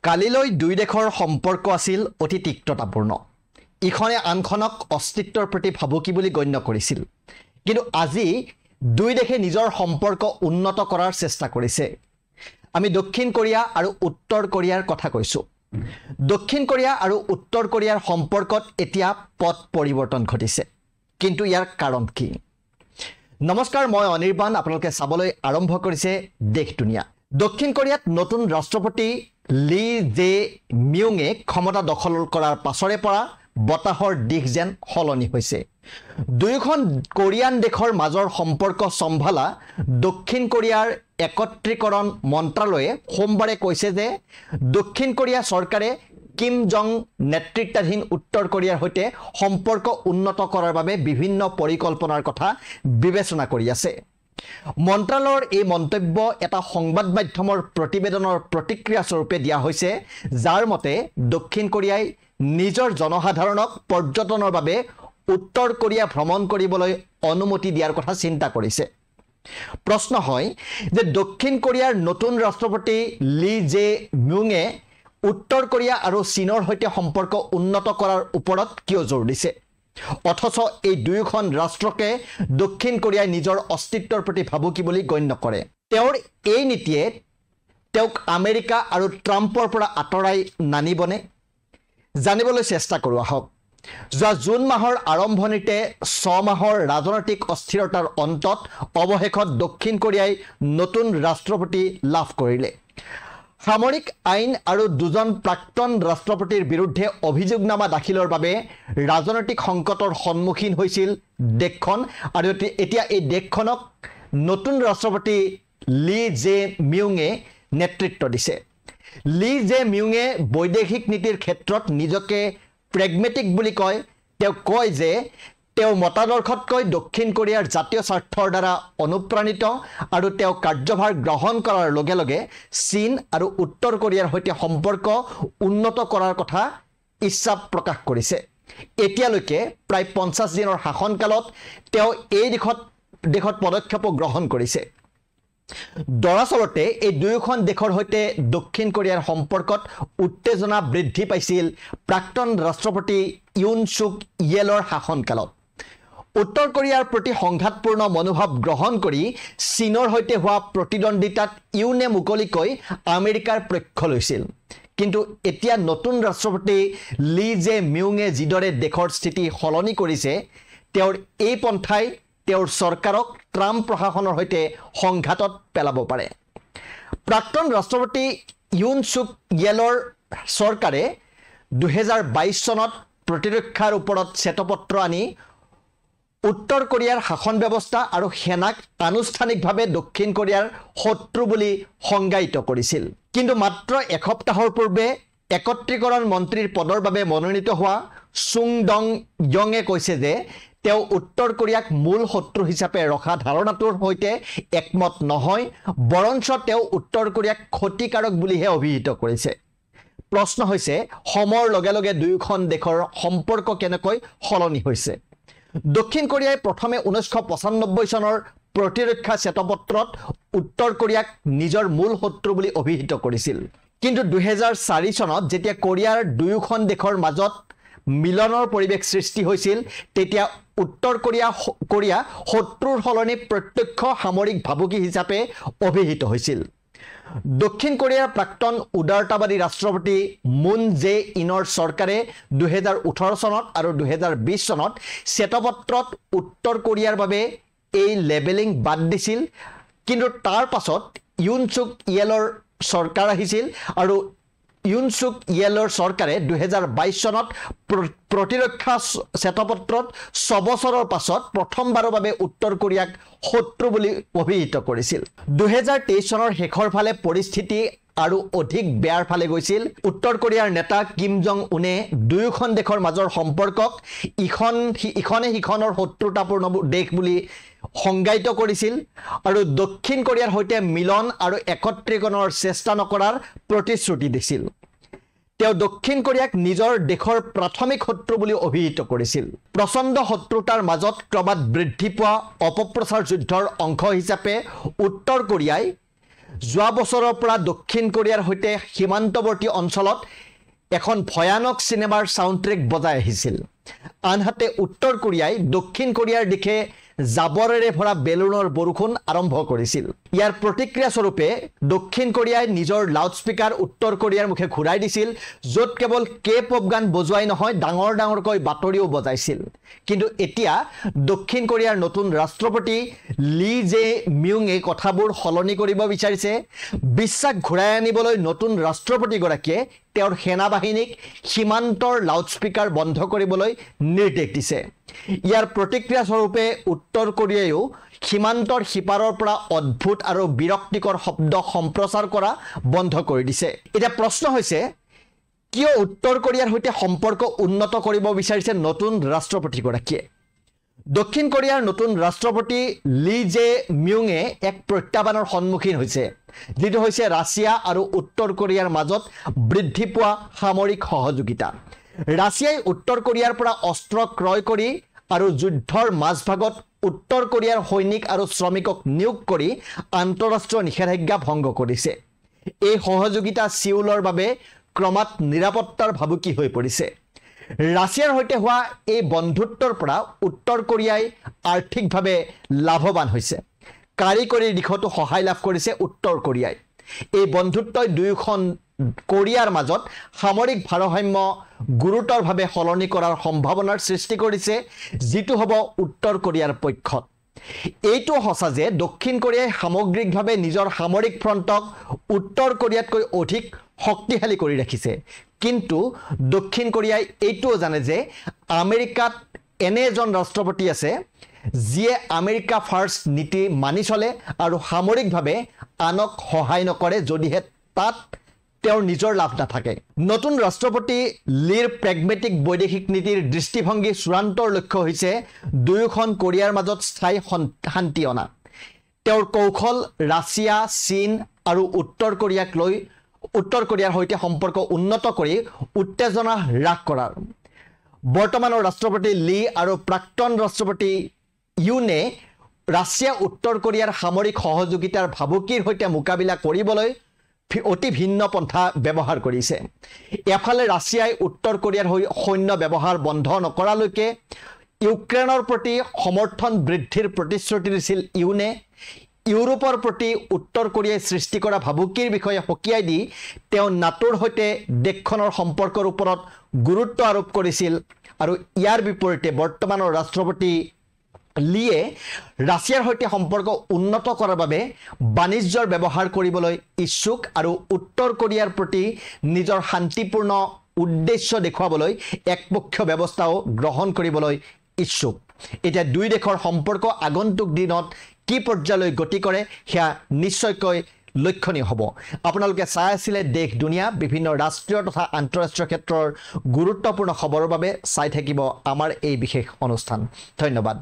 কালিলৈ দুই দেশৰ সম্পৰ্ক আছিল অতি তিক্ততাপূৰ্ণ। ইখনে আনখনক অস্তিত্বৰ প্ৰতি ভাবুকি বুলি গণ্য কৰিছিল। কিন্তু আজি দুই দেশে নিজৰ সম্পৰ্ক উন্নত কৰাৰ চেষ্টা কৰিছে। আমি দক্ষিণ কোৰিয়া আৰু উত্তৰ কোৰিয়াৰ কথা কৈছো। দক্ষিণ কোৰিয়া আৰু উত্তৰ কোৰিয়াৰ সম্পৰ্কত এতিয়া পথ পৰিৱৰ্তন ঘটিছে। কিন্তু ইয়াৰ কাৰণ কি? নমস্কাৰ, মই অনিৰ্বাণ। আপোনালোকে চাবলৈ আৰম্ভ কৰিছে দেশ দুনিয়া। দক্ষিণ কোৰিয়াত নতুন ৰাষ্ট্ৰপতি লি জে মিউঙে ক্ষমতা দখল কৰাৰ পাছৰে পৰা বতাহৰ দিশ যেন সলনি হৈছে। দুয়োখন কোৰিয়ান দেশৰ মাজৰ সম্পৰ্ক চম্ভালা দক্ষিণ কোৰিয়াৰ একত্ৰীকৰণ মন্ত্ৰালয়ে সোমবাৰে কৈছে যে দক্ষিণ কোৰিয়া চৰকাৰে কিম জং নেতৃত্বাধীন উত্তৰ কোৰিয়াৰ সৈতে সম্পৰ্ক উন্নত কৰাৰ বাবে বিভিন্ন পৰিকল্পনাৰ কথা বিবেচনা কৰি আছে। মন্ত্ৰালয়ৰ এই মন্তব্য এটা সংবাদ মাধ্যমৰ প্ৰতিবেদনৰ প্ৰতিক্ৰিয়া স্বৰূপে দিয়া হৈছে, যাৰ মতে দক্ষিণ কোৰিয়াই নিজৰ জনসাধাৰণক পৰ্যটনৰ বাবে উত্তৰ কোৰিয়া ভ্ৰমণ কৰিবলৈ অনুমতি দিয়াৰ কথা চিন্তা কৰিছে। প্ৰশ্ন হয় যে দক্ষিণ কোৰিয়াৰ নতুন ৰাষ্ট্ৰপতি লি জে মিউঙে উত্তৰ কোৰিয়া আৰু চীনৰ সৈতে সম্পৰ্ক উন্নত কৰাৰ ওপৰত কিয় জোৰ দিছে, অথচ এই দুয়োখন ৰাষ্ট্ৰকে দক্ষিণ কোৰিয়াই নিজৰ অস্তিত্বৰ প্ৰতি ভাবুকি বুলি গণ্য কৰে। তেওঁৰ এই নীতিয়ে তেওঁক আমেৰিকা আৰু ট্ৰাম্পৰ পৰা আঁতৰাই নানিবনে? জানিবলৈ চেষ্টা কৰোঁ আহক। যোৱা জুন মাহৰ আৰম্ভণিতে 6 মাহৰ ৰাজনৈতিক অস্থিৰতাৰ অন্তত অৱশেষত দক্ষিণ কোৰিয়াই নতুন ৰাষ্ট্ৰপতি লাভ কৰিলে। সামৰিক আইন আৰু দুজন প্ৰাক্তন ৰাষ্ট্ৰপতিৰ বিৰুদ্ধে অভিযোগনামা দাখিলৰ বাবে ৰাজনৈতিক সংকটৰ সন্মুখীন হৈছিল দেশখন, আৰু এতিয়া এই দেশখনক নতুন ৰাষ্ট্ৰপতি লি জে মিউঙে নেতৃত্ব দিছে। লি জে মিউঙে বৈদেশিক নীতিৰ ক্ষেত্ৰত নিজকে প্ৰেগমেটিক বুলি কয়। তেওঁ কয় যে তেওঁ মতাদৰ্শতকৈ দক্ষিণ কোৰিয়াৰ জাতীয় স্বাৰ্থৰ দ্বাৰা অনুপ্ৰাণিত, আৰু তেওঁ কাৰ্যভাৰ গ্ৰহণ কৰাৰ লগে লগে চীন আৰু উত্তৰ কোৰিয়াৰ সৈতে সম্পৰ্ক উন্নত কৰাৰ কথা ইচ্ছা প্ৰকাশ কৰিছে। এতিয়ালৈকে প্ৰায় 50 দিনৰ শাসনকালত তেওঁ এই দেশত পদক্ষেপো গ্ৰহণ কৰিছে। দৰাচলতে এই দুয়োখন দেশৰ সৈতে দক্ষিণ কোৰিয়াৰ সম্পৰ্কত উত্তেজনা বৃদ্ধি পাইছিল প্ৰাক্তন ৰাষ্ট্ৰপতি ইউন চুক ইয়েলৰ শাসনকালত। উত্তৰ কোৰিয়াৰ প্ৰতি সংঘাতপূৰ্ণ মনোভাৱ গ্ৰহণ কৰি চীনৰ সৈতে হোৱা প্ৰতিদ্বন্দ্বিতাত ইউনে মুকলিকৈ আমেৰিকাৰ পক্ষ লৈছিল। কিন্তু এতিয়া নতুন ৰাষ্ট্ৰপতি লি জে মিউঙে যিদৰে দেশৰ স্থিতি সলনি কৰিছে, তেওঁৰ এই পন্থাই তেওঁৰ চৰকাৰক ট্ৰাম্প প্ৰশাসনৰ সৈতে সংঘাতত পেলাব পাৰে। প্ৰাক্তন ৰাষ্ট্ৰপতি ইউন চুক ইয়েলৰ চৰকাৰে 2022 চনত প্ৰতিৰক্ষাৰ ওপৰত শ্বেতপত্ৰ আনি উত্তৰ কোৰিয়াৰ শাসন ব্যৱস্থা আৰু সেনাক আনুষ্ঠানিকভাৱে দক্ষিণ কোৰিয়াৰ শত্ৰু বুলি সংজ্ঞায়িত কৰিছিল। কিন্তু মাত্ৰ এসপ্তাহৰ পূৰ্বে একত্ৰীকৰণ মন্ত্ৰীৰ পদৰ বাবে মনোনীত হোৱা চুং ডং ইয়ঙে কৈছে যে তেওঁ উত্তৰ কোৰিয়াক মূল শত্ৰু হিচাপে ৰখা ধাৰণাটোৰ সৈতে একমত নহয়, বৰঞ্চ তেওঁ উত্তৰ কোৰিয়াক ক্ষতিকাৰক বুলিহে অভিহিত কৰিছে। প্ৰশ্ন হৈছে, সময়ৰ লগে লগে দুয়োখন দেশৰ সম্পৰ্ক কেনেকৈ সলনি হৈছে? দক্ষিণ কোৰিয়াই প্ৰথমে 1995 চনৰ প্ৰতিৰক্ষা শ্বেতপত্ৰত উত্তৰ কোৰিয়াক নিজৰ মূল শত্ৰু বুলি অভিহিত কৰিছিল। কিন্তু 2004 চনত যেতিয়া কোৰিয়াৰ দুয়োখন দেশৰ মাজত মিলনৰ পৰিৱেশ সৃষ্টি হৈছিল, তেতিয়া উত্তৰ কোৰিয়া শত্ৰুৰ সলনি প্ৰত্যক্ষ সামৰিক ভাবুকি হিচাপে অভিহিত হৈছিল। দক্ষিণ কোৰিয়াৰ প্ৰাক্তন উদাৰতাবাদী ৰাষ্ট্ৰপতি মুন জে ইনৰ চৰকাৰে 2018 চনত আৰু 2020 চনত শ্বেতপত্ৰত উত্তৰ কোৰিয়াৰ বাবে এই লেবেলিং বাদ দিছিল। কিন্তু তাৰ পাছত ইউন চুক ইয়েলৰ চৰকাৰ আহিছিল, আৰু ইউন চুক ইয়েলৰ চৰকাৰে 2022 চনত প্ৰতিৰক্ষা শ্বেতপত্ৰত 6 বছৰৰ পাছত প্ৰথমবাৰৰ বাবে উত্তৰ কোৰিয়াক শত্ৰু বুলি অভিহিত কৰিছিল। 2023 চনৰ শেষৰ ফালে পৰিস্থিতি আৰু অধিক বেয়াৰ ফালে গৈছিল। উত্তৰ কোৰিয়াৰ নেতা কিম জং উনে দুয়োখন দেশৰ মাজৰ সম্পৰ্কক ইখনে সিখনৰ শত্ৰুতাপূৰ্ণ দেশ বুলি সংজ্ঞায়িত কৰিছিল, আৰু দক্ষিণ কোৰিয়াৰ সৈতে মিলন আৰু একত্ৰীকৰণৰ চেষ্টা নকৰাৰ প্ৰতিশ্ৰুতি দিছিল। তেওঁ দক্ষিণ কোৰিয়াক নিজৰ দেশৰ প্ৰাথমিক শত্ৰু বুলি অভিহিত কৰিছিল। প্ৰচণ্ড শত্ৰুতাৰ মাজত ক্ৰমাৎ বৃদ্ধি পোৱা অপপ্ৰচাৰ যুদ্ধৰ অংশ হিচাপে উত্তৰ কোৰিয়াই যোৱা বছৰৰ পৰা দক্ষিণ কোৰিয়াৰ সৈতে সীমান্তৱৰ্তী অঞ্চলত এখন ভয়ানক চিনেমাৰ সাউণ্ড ট্ৰেক বজাই আহিছিল আনহাতে উত্তৰ কোৰিয়াই দক্ষিণ কোৰিয়াৰ দিশে জাবৰেৰে ভৰা বেলুনৰ বৰষুণ আৰম্ভ কৰিছিল ইয়াৰ প্ৰতিক্ৰিয়া স্বৰূপে দক্ষিণ কোৰিয়াই নিজৰ লাউডস্পিকাৰ উত্তৰ কোৰিয়াৰ মুখে ঘূৰাই দিছিল য'ত কেৱল কে-পপ গান বজোৱাই নহয় ডাঙৰ ডাঙৰকৈ বাতৰিও বজাইছিল কিন্তু এতিয়া দক্ষিণ কোৰিয়াৰ নতুন ৰাষ্ট্ৰপতি লি জে মিউঙে কথাবোৰ সলনি কৰিব বিচাৰিছে বিশ্বাস ঘূৰাই আনিবলৈ নতুন ৰাষ্ট্ৰপতিগৰাকীয়ে তেওঁৰ সেনাবাহিনীক সীমান্তৰ লাউডস্পিকাৰ বন্ধ কৰিবলৈ নিৰ্দেশ দিছে ইয়াৰ প্ৰতিক্ৰিয়া স্বৰূপে উত্তৰ কোৰিয়ায়ো সীমান্তৰ সিপাৰৰ পৰা অদ্ভুত আৰু বিৰক্তিকৰ শব্দ সম্প্ৰচাৰ কৰা বন্ধ কৰি দিছে এটা প্ৰশ্ন হৈছে কিয় উত্তৰ কোৰিয়াৰ সৈতে সম্পৰ্ক উন্নত কৰিব বিচাৰিছে নতুন ৰাষ্ট্ৰপতিগৰাকীয়ে দক্ষিণ কোৰিয়াৰ নতুন ৰাষ্ট্ৰপতি লি জে মিউঙে এক প্ৰত্যাহ্বানৰ সন্মুখীন হৈছে যেটো হৈছে ৰাছিয়া আৰু উত্তৰ কোৰিয়াৰ মাজত বৃদ্ধি পোৱা সামৰিক সহযোগিতা ৰাছিয়াই উত্তৰ কোৰিয়াৰ পৰা অস্ত্ৰ ক্ৰয় কৰি আৰু যুদ্ধৰ মাজভাগত উত্তৰ কোৰিয়াৰ সৈনিক আৰু শ্ৰমিকক নিয়োগ কৰি আন্তঃৰাষ্ট্ৰীয় নিষেধাজ্ঞা ভংগ কৰিছে এই সহযোগিতা সিউলৰ বাবে ক্ৰমাৎ নিৰাপত্তাৰ ভাবুকি হৈ পৰিছে ৰাছিয়াৰ সৈতে হোৱা এই বন্ধুত্বৰ পৰা উত্তৰ কোৰিয়াই আৰ্থিকভাৱে লাভৱান হৈছে কাৰিকৰী দিশতো সহায় লাভ কৰিছে উত্তৰ কোৰিয়াই এই বন্ধুত্বই দুয়োখন কোৰিয়াৰ মাজত সামৰিক ভাৰসাম্য গুৰুতৰভাৱে সলনি কৰাৰ সম্ভাৱনাৰ সৃষ্টি কৰিছে যিটো হ'ব উত্তৰ কোৰিয়াৰ পক্ষত এইটো সঁচা যে দক্ষিণ কোৰিয়াই সামগ্ৰিকভাৱে নিজৰ সামৰিক ফ্ৰণ্টক উত্তৰ কোৰিয়াতকৈ অধিক শক্তিশালী কৰি ৰাখিছে কিন্তু দক্ষিণ কোৰিয়াই এইটোও জানে যে আমেৰিকাত এনে এজন ৰাষ্ট্ৰপতি আছে যিয়ে আমেৰিকা ফাৰ্ষ্ট নীতি মানি চলে আৰু সামৰিকভাৱে আনক সহায় নকৰে যদিহে তাত তেওঁৰ নিজৰ লাভ নাথাকে নতুন ৰাষ্ট্ৰপতি লিৰ প্ৰেগমেটিক বৈদেশিক নীতিৰ দৃষ্টিভংগী চূড়ান্তৰ লক্ষ্য হৈছে দুয়োখন কোৰিয়াৰ মাজত স্থায়ী শান্তি অনা তেওঁৰ কৌশল ৰাছিয়া চীন আৰু উত্তৰ কোৰিয়াৰ সৈতে সম্পৰ্ক উন্নত কৰি উত্তেজনা হ্ৰাস কৰাৰ বৰ্তমানৰ ৰাষ্ট্ৰপতি লি আৰু প্ৰাক্তন ৰাষ্ট্ৰপতি ইউনে ৰাছিয়া উত্তৰ কোৰিয়াৰ সামৰিক সহযোগিতাৰ ভাবুকিৰ সৈতে মোকাবিলা কৰিবলৈ অতি ভিন্ন পন্থা ব্যৱহাৰ কৰিছে এফালে ৰাছিয়াই উত্তৰ কোৰিয়াৰ সৈন্য ব্যৱহাৰ বন্ধ নকৰালৈকে ইউক্ৰেইনৰ প্ৰতি সমৰ্থন বৃদ্ধিৰ প্ৰতিশ্ৰুতি দিছিল ইউনে ইউৰোপৰ প্ৰতি উত্তৰ কোৰিয়াই সৃষ্টি কৰা ভাবুকিৰ বিষয়ে সকীয়াই দি তেওঁ নাটোৰ সৈতে দেশখনৰ সম্পৰ্কৰ ওপৰত গুৰুত্ব আৰোপ কৰিছিল আৰু ইয়াৰ বিপৰীতে বৰ্তমানৰ ৰাষ্ট্ৰপতি লিয়ে ৰাছিয়াৰ সৈতে সম্পৰ্ক উন্নত কৰাৰ বাবে বাণিজ্যৰ ব্যৱহাৰ কৰিবলৈ ইচ্ছুক আৰু উত্তৰ কোৰিয়াৰ প্ৰতি নিজৰ শান্তিপূৰ্ণ উদ্দেশ্য দেখুৱাবলৈ একপক্ষীয় ব্যৱস্থাও গ্ৰহণ কৰিবলৈ ইচ্ছুক এটা দুই দেশৰ সম্পৰ্ক আগন্তুক দিনত কি পৰ্যায়লৈ গতি কৰে সেয়া নিশ্চয়কৈ লক্ষণীয় হ'ব আপোনালোকে চাই আছিল দেশ দুনিয়া বিভিন্ন ৰাষ্ট্ৰীয় তথা আন্তঃৰাষ্ট্ৰীয় ক্ষেত্ৰৰ গুৰুত্বপূৰ্ণ খবৰৰ বাবে চাই থাকিব আমাৰ এই বিশেষ অনুষ্ঠান ধন্যবাদ